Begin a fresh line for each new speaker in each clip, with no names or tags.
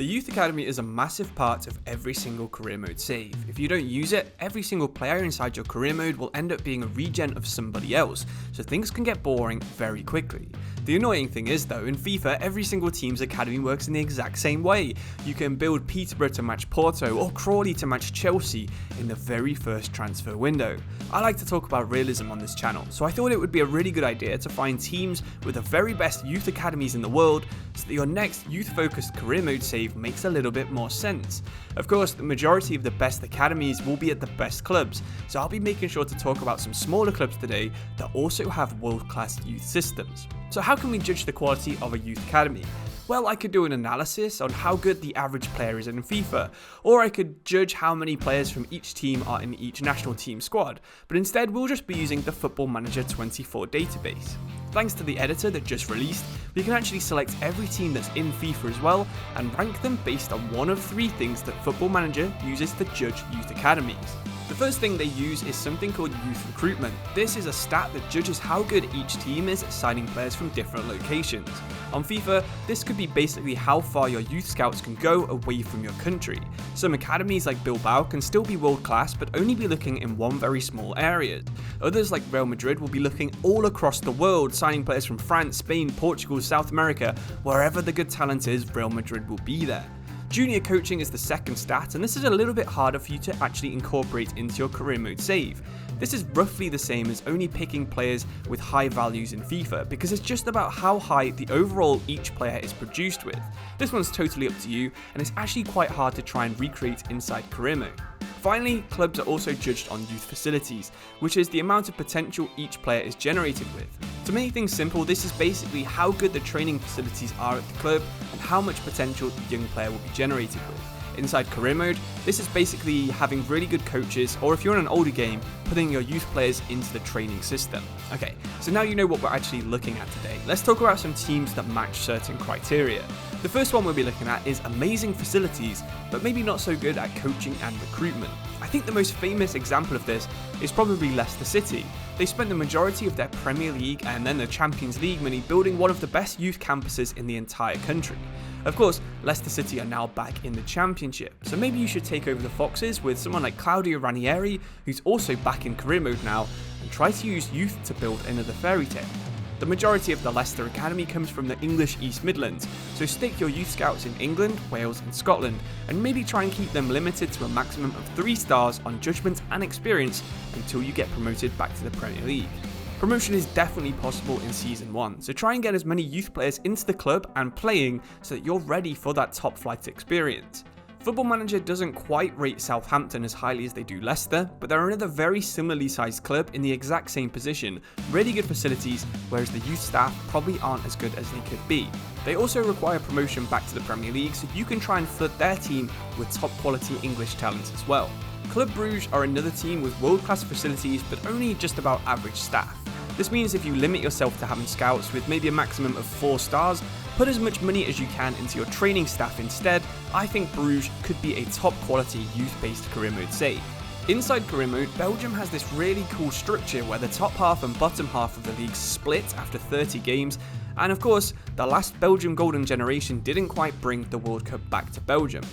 The Youth Academy is a massive part of every single career mode save. If you don't use it, every single player inside your career mode will end up being a regen of somebody else, so things can get boring very quickly. The annoying thing is though, in FIFA, every single team's academy works in the exact same way. You can build Peterborough to match Porto or Crawley to match Chelsea in the very first transfer window. I like to talk about realism on this channel, so I thought it would be a really good idea to find teams with the very best youth academies in the world so that your next youth-focused career mode save makes a little bit more sense. Of course, the majority of the best academies will be at the best clubs, so I'll be making sure to talk about some smaller clubs today that also have world-class youth systems. So how can we judge the quality of a youth academy? Well, I could do an analysis on how good the average player is in FIFA, or I could judge how many players from each team are in each national team squad, but instead we'll just be using the Football Manager 24 database. Thanks to the editor that just released, we can actually select every team that's in FIFA as well and rank them based on one of three things that Football Manager uses to judge youth academies. The first thing they use is something called youth recruitment. This is a stat that judges how good each team is at signing players from different locations. On FIFA, this could be basically how far your youth scouts can go away from your country. Some academies like Bilbao can still be world class but only be looking in one very small area. Others like Real Madrid will be looking all across the world, signing players from France, Spain, Portugal, South America. Wherever the good talent is, Real Madrid will be there. Junior coaching is the second stat, and this is a little bit harder for you to actually incorporate into your career mode save. This is roughly the same as only picking players with high values in FIFA, because it's just about how high the overall each player is produced with. This one's totally up to you, and it's actually quite hard to try and recreate inside career mode. Finally, clubs are also judged on youth facilities, which is the amount of potential each player is generated with. To make things simple, this is basically how good the training facilities are at the club and how much potential the young player will be generated with. Inside career mode, this is basically having really good coaches, or if you're in an older game, putting your youth players into the training system. Okay, so now you know what we're actually looking at today. Let's talk about some teams that match certain criteria. The first one we'll be looking at is amazing facilities, but maybe not so good at coaching and recruitment. I think the most famous example of this is probably Leicester City. They spent the majority of their Premier League and then the Champions League money building one of the best youth campuses in the entire country. Of course, Leicester City are now back in the Championship, so maybe you should take over the Foxes with someone like Claudio Ranieri, who's also back in career mode now, and try to use youth to build another fairy tale. The majority of the Leicester Academy comes from the English East Midlands, so stick your youth scouts in England, Wales and Scotland, and maybe try and keep them limited to a maximum of 3 stars on judgment and experience until you get promoted back to the Premier League. Promotion is definitely possible in Season 1, so try and get as many youth players into the club and playing so that you're ready for that top flight experience. Football Manager doesn't quite rate Southampton as highly as they do Leicester, but they're another very similarly sized club in the exact same position, really good facilities, whereas the youth staff probably aren't as good as they could be. They also require promotion back to the Premier League, so you can try and flood their team with top quality English talent as well. Club Bruges are another team with world class facilities but only just about average staff. This means if you limit yourself to having scouts with maybe a maximum of 4 stars, put as much money as you can into your training staff instead, I think Bruges could be a top quality youth-based career mode save. Inside career mode, Belgium has this really cool structure where the top half and bottom half of the league split after 30 games, and of course, the last Belgium golden generation didn't quite bring the World Cup back to Belgium.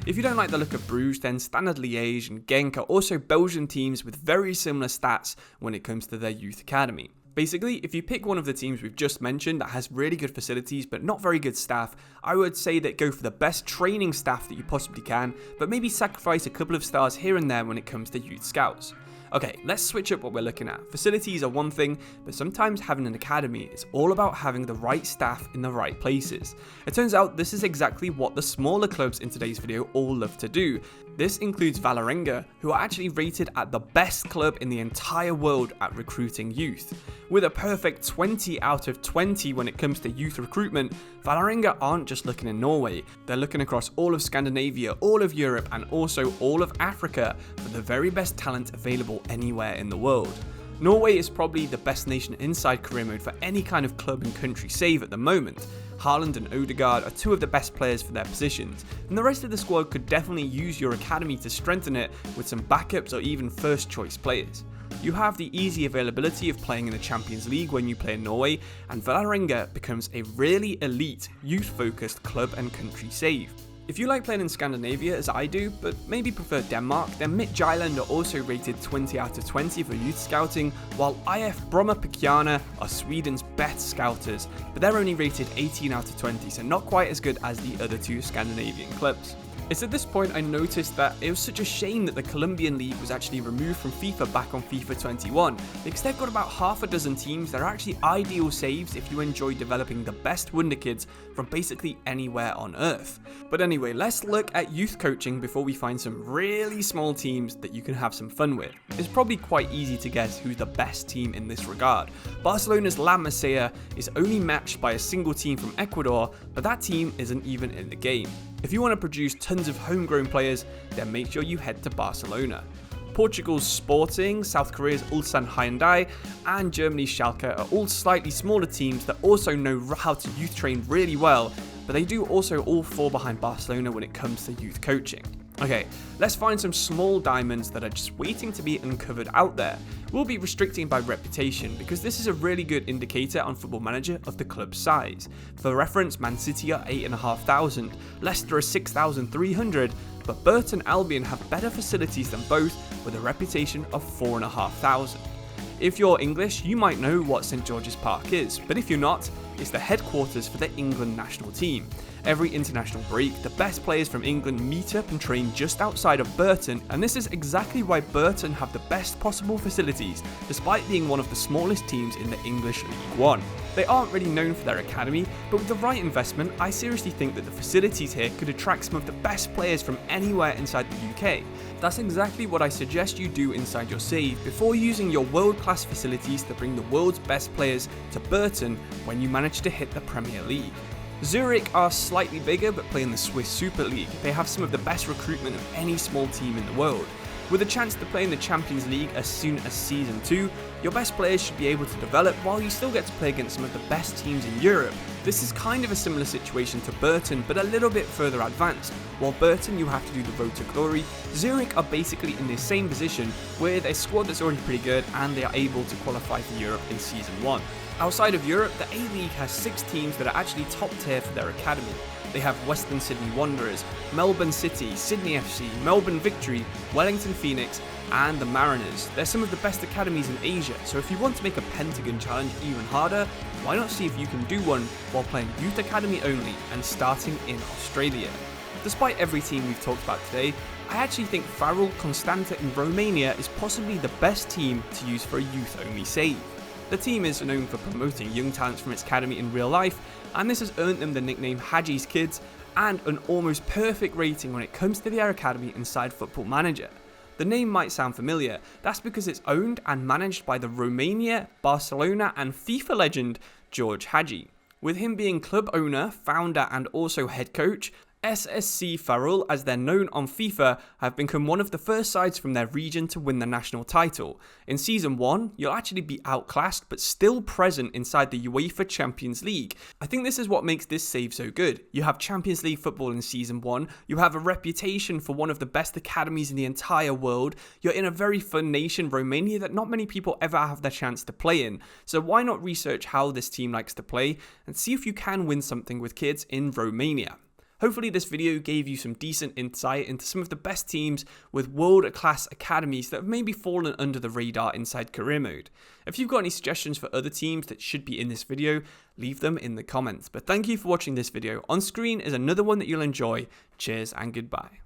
If you don't like the look of Bruges, then Standard Liège and Genk are also Belgian teams with very similar stats when it comes to their youth academy. Basically, if you pick one of the teams we've just mentioned that has really good facilities but not very good staff, I would say that go for the best training staff that you possibly can, but maybe sacrifice a couple of stars here and there when it comes to youth scouts. Okay, let's switch up what we're looking at. Facilities are one thing, but sometimes having an academy is all about having the right staff in the right places. It turns out this is exactly what the smaller clubs in today's video all love to do. This includes Vålerenga, who are actually rated at the best club in the entire world at recruiting youth. With a perfect 20 out of 20 when it comes to youth recruitment, Vålerenga aren't just looking in Norway, they're looking across all of Scandinavia, all of Europe and also all of Africa for the very best talent available anywhere in the world. Norway is probably the best nation inside career mode for any kind of club and country save at the moment. Haaland and Odegaard are 2 of the best players for their positions, and the rest of the squad could definitely use your academy to strengthen it with some backups or even first choice players. You have the easy availability of playing in the Champions League when you play in Norway, and Vålerenga becomes a really elite, youth-focused club and country save. If you like playing in Scandinavia as I do, but maybe prefer Denmark, then Midtjylland are also rated 20 out of 20 for youth scouting, while IF Brommapojkarna are Sweden's best scouters, but they're only rated 18 out of 20, so not quite as good as the other two Scandinavian clubs. It's at this point I noticed that it was such a shame that the Colombian league was actually removed from FIFA back on FIFA 21, because they've got about half a dozen teams that are actually ideal saves if you enjoy developing the best wonder kids from basically anywhere on earth. But anyway, let's look at youth coaching before we find some really small teams that you can have some fun with. It's probably quite easy to guess who's the best team in this regard. Barcelona's La Masia is only matched by a single team from Ecuador, but that team isn't even in the game. If you want to produce tons of homegrown players, then make sure you head to Barcelona. Portugal's Sporting, South Korea's Ulsan Hyundai, and Germany's Schalke are all slightly smaller teams that also know how to youth train really well, but they do also all fall behind Barcelona when it comes to youth coaching. Okay, let's find some small diamonds that are just waiting to be uncovered out there. We'll be restricting by reputation because this is a really good indicator on Football Manager of the club's size. For reference, Man City are 8,500, Leicester are 6,300, but Burton Albion have better facilities than both with a reputation of 4,500. If you're English, you might know what St George's Park is, but if you're not, it's the headquarters for the England national team. Every international break, the best players from England meet up and train just outside of Burton, and this is exactly why Burton have the best possible facilities, despite being one of the smallest teams in the English League One. They aren't really known for their academy, but with the right investment, I seriously think that the facilities here could attract some of the best players from anywhere inside the UK. That's exactly what I suggest you do inside your save before using your world-class facilities to bring the world's best players to Burton when you manage to hit the Premier League. Zurich are slightly bigger but play in the Swiss Super League. They have some of the best recruitment of any small team in the world. With a chance to play in the Champions League as soon as Season 2, your best players should be able to develop while you still get to play against some of the best teams in Europe. This is kind of a similar situation to Burton, but a little bit further advanced. While Burton you have to do the road to glory, Zurich are basically in the same position with a squad that's already pretty good and they are able to qualify for Europe in Season 1. Outside of Europe, the A-League has 6 teams that are actually top tier for their academy. They have Western Sydney Wanderers, Melbourne City, Sydney FC, Melbourne Victory, Wellington Phoenix, and the Mariners. They're some of the best academies in Asia, so if you want to make a Pentagon challenge even harder, why not see if you can do one while playing Youth Academy only and starting in Australia. Despite every team we've talked about today, I actually think Farul Constanta in Romania is possibly the best team to use for a youth-only save. The team is known for promoting young talents from its academy in real life, and this has earned them the nickname Haji's Kids and an almost perfect rating when it comes to their academy inside Football Manager. The name might sound familiar, that's because it's owned and managed by the Romania, Barcelona and FIFA legend George Hagi. With him being club owner, founder and also head coach, SSC Farul, as they're known on FIFA, have become one of the first sides from their region to win the national title. In Season 1, you'll actually be outclassed but still present inside the UEFA Champions League. I think this is what makes this save so good. You have Champions League football in Season 1, you have a reputation for one of the best academies in the entire world, you're in a very fun nation, Romania, that not many people ever have the chance to play in. So why not research how this team likes to play and see if you can win something with kids in Romania. Hopefully this video gave you some decent insight into some of the best teams with world-class academies that have maybe fallen under the radar inside career mode. If you've got any suggestions for other teams that should be in this video, leave them in the comments. But thank you for watching this video. On screen is another one that you'll enjoy. Cheers and goodbye.